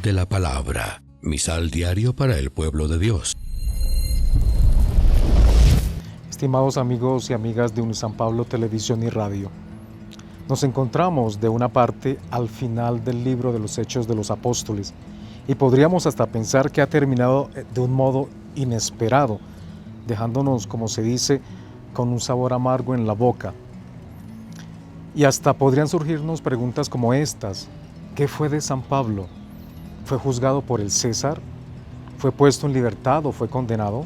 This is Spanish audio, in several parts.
de la palabra. Misal diario para el pueblo de Dios. Estimados amigos y amigas de Unisan Pablo Televisión y Radio, nos encontramos de una parte al final del libro de los Hechos de los Apóstoles y podríamos hasta pensar que ha terminado de un modo inesperado, dejándonos, como se dice, con un sabor amargo en la boca. Y hasta podrían surgirnos preguntas como estas: ¿qué fue de San Pablo? ¿Fue juzgado por el César? ¿Fue puesto en libertad o fue condenado?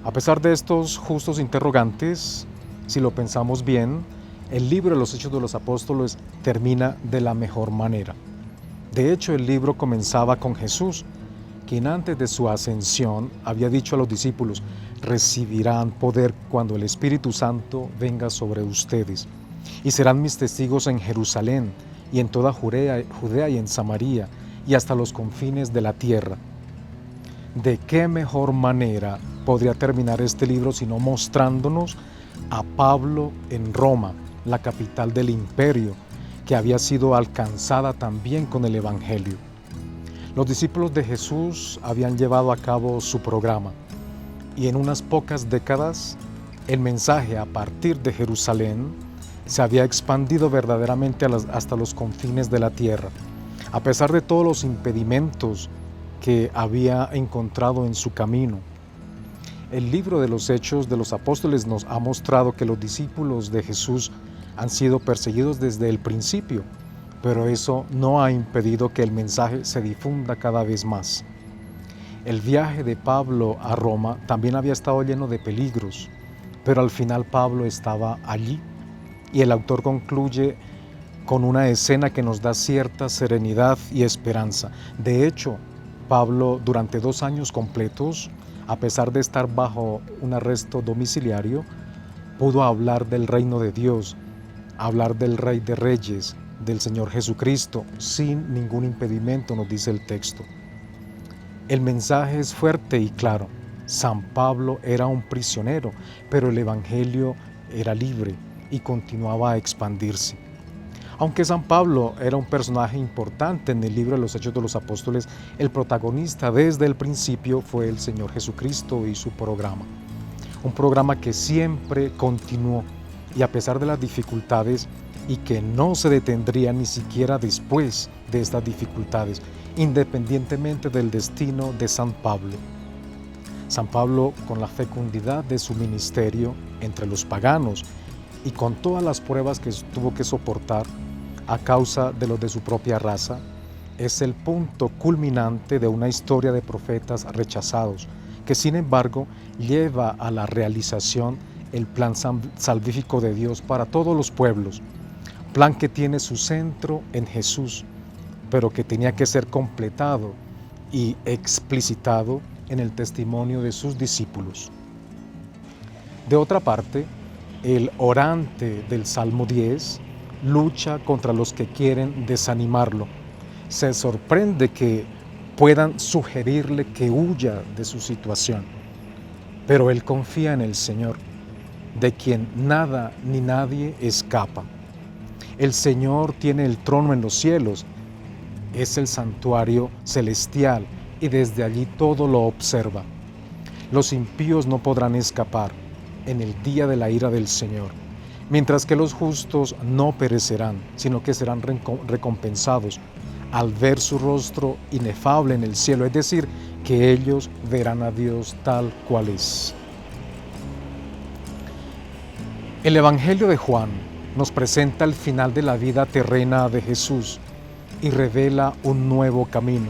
A pesar de estos justos interrogantes, si lo pensamos bien, el libro de los Hechos de los Apóstoles termina de la mejor manera. De hecho, el libro comenzaba con Jesús, quien antes de su ascensión había dicho a los discípulos: recibirán poder cuando el Espíritu Santo venga sobre ustedes, y serán mis testigos en Jerusalén, y en toda Judea y en Samaria, y hasta los confines de la tierra. ¿De qué mejor manera podría terminar este libro sino mostrándonos a Pablo en Roma, la capital del imperio, que había sido alcanzada también con el Evangelio? Los discípulos de Jesús habían llevado a cabo su programa, y en unas pocas décadas el mensaje a partir de Jerusalén se había expandido verdaderamente hasta los confines de la tierra, a pesar de todos los impedimentos que había encontrado en su camino. El libro de los Hechos de los Apóstoles nos ha mostrado que los discípulos de Jesús han sido perseguidos desde el principio, pero eso no ha impedido que el mensaje se difunda cada vez más. El viaje de Pablo a Roma también había estado lleno de peligros, pero al final Pablo estaba allí, y el autor concluye con una escena que nos da cierta serenidad y esperanza. De hecho, Pablo, durante 2 años completos, a pesar de estar bajo un arresto domiciliario, pudo hablar del reino de Dios, hablar del Rey de Reyes, del Señor Jesucristo, sin ningún impedimento, nos dice el texto. El mensaje es fuerte y claro. San Pablo era un prisionero, pero el Evangelio era libre y continuaba a expandirse. Aunque San Pablo era un personaje importante en el libro de los Hechos de los Apóstoles, el protagonista desde el principio fue el Señor Jesucristo y su programa. Un programa que siempre continuó, y a pesar de las dificultades, y que no se detendría ni siquiera después de estas dificultades, independientemente del destino de San Pablo. San Pablo, con la fecundidad de su ministerio entre los paganos y con todas las pruebas que tuvo que soportar a causa de los de su propia raza, es el punto culminante de una historia de profetas rechazados, que sin embargo lleva a la realización el plan salvífico de Dios para todos los pueblos, plan que tiene su centro en Jesús, pero que tenía que ser completado y explicitado en el testimonio de sus discípulos. De otra parte, el orante del Salmo 10 lucha contra los que quieren desanimarlo. Se sorprende que puedan sugerirle que huya de su situación, pero él confía en el Señor, de quien nada ni nadie escapa. El Señor tiene el trono en los cielos, es el santuario celestial y desde allí todo lo observa. Los impíos no podrán escapar en el día de la ira del Señor, mientras que los justos no perecerán, sino que serán recompensados al ver su rostro inefable en el cielo, es decir, que ellos verán a Dios tal cual es. El Evangelio de Juan nos presenta el final de la vida terrena de Jesús y revela un nuevo camino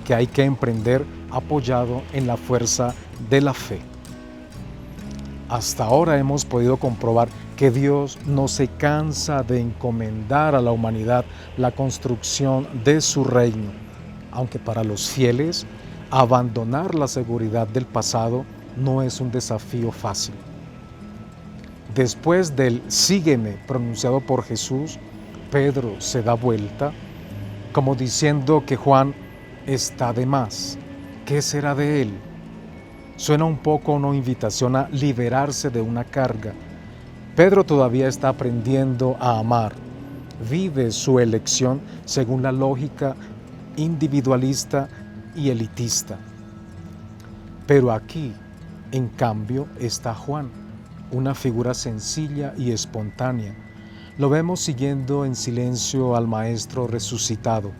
que hay que emprender apoyado en la fuerza de la fe. Hasta ahora hemos podido comprobar que Dios no se cansa de encomendar a la humanidad la construcción de su reino, aunque para los fieles abandonar la seguridad del pasado no es un desafío fácil. Después del sígueme pronunciado por Jesús, Pedro se da vuelta, como diciendo que Juan está de más. ¿Qué será de él? Suena un poco a una invitación a liberarse de una carga. Pedro todavía está aprendiendo a amar. Vive su elección según la lógica individualista y elitista. Pero aquí, en cambio, está Juan, una figura sencilla y espontánea. Lo vemos siguiendo en silencio al Maestro resucitado,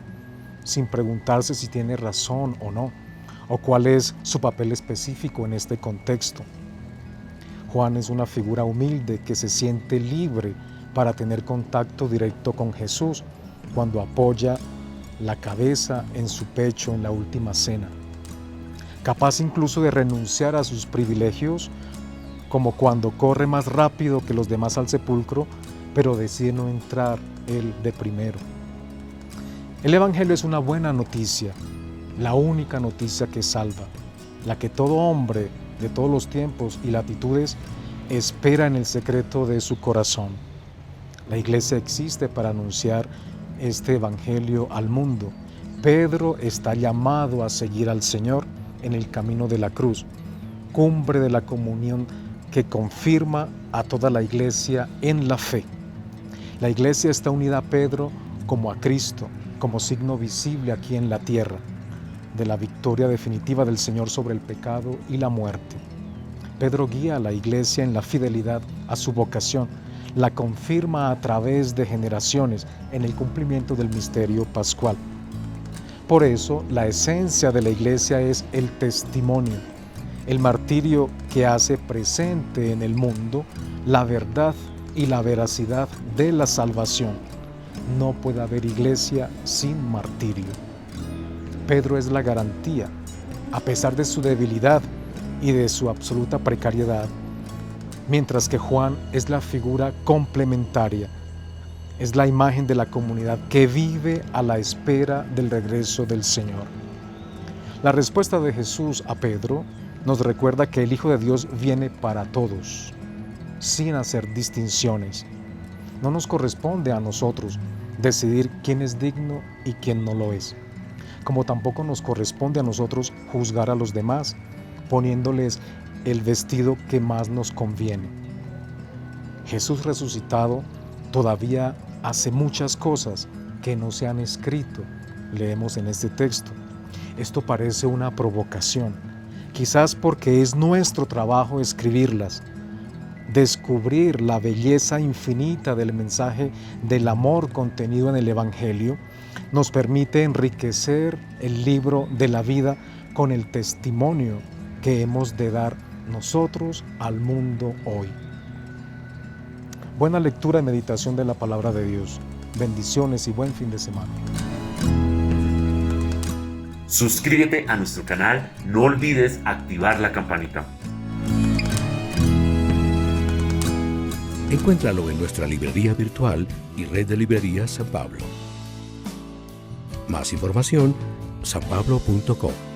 sin preguntarse si tiene razón o no, o cuál es su papel específico en este contexto. Juan es una figura humilde que se siente libre para tener contacto directo con Jesús cuando apoya la cabeza en su pecho en la última cena. Capaz incluso de renunciar a sus privilegios, como cuando corre más rápido que los demás al sepulcro, pero decide no entrar él de primero. El Evangelio es una buena noticia, la única noticia que salva, la que todo hombre de todos los tiempos y latitudes espera en el secreto de su corazón. La iglesia existe para anunciar este Evangelio al mundo. Pedro está llamado a seguir al Señor en el camino de la cruz, cumbre de la comunión que confirma a toda la iglesia en la fe. La iglesia está unida a Pedro como a Cristo, como signo visible aquí en la tierra, de la victoria definitiva del Señor sobre el pecado y la muerte. Pedro guía a la iglesia en la fidelidad a su vocación, la confirma a través de generaciones en el cumplimiento del misterio pascual. Por eso, la esencia de la iglesia es el testimonio, el martirio que hace presente en el mundo la verdad y la veracidad de la salvación. No puede haber iglesia sin martirio. Pedro es la garantía, a pesar de su debilidad y de su absoluta precariedad, mientras que Juan es la figura complementaria, es la imagen de la comunidad que vive a la espera del regreso del Señor. La respuesta de Jesús a Pedro nos recuerda que el Hijo de Dios viene para todos, sin hacer distinciones. No nos corresponde a nosotros decidir quién es digno y quién no lo es, como tampoco nos corresponde a nosotros juzgar a los demás, poniéndoles el vestido que más nos conviene. Jesús resucitado todavía hace muchas cosas que no se han escrito, leemos en este texto. Esto parece una provocación, quizás porque es nuestro trabajo escribirlas. Descubrir la belleza infinita del mensaje del amor contenido en el Evangelio nos permite enriquecer el libro de la vida con el testimonio que hemos de dar nosotros al mundo hoy. Buena lectura y meditación de la palabra de Dios. Bendiciones y buen fin de semana. Suscríbete a nuestro canal, no olvides activar la campanita. Encuéntralo en nuestra librería virtual y red de librerías San Pablo. Más información, sanpablo.com.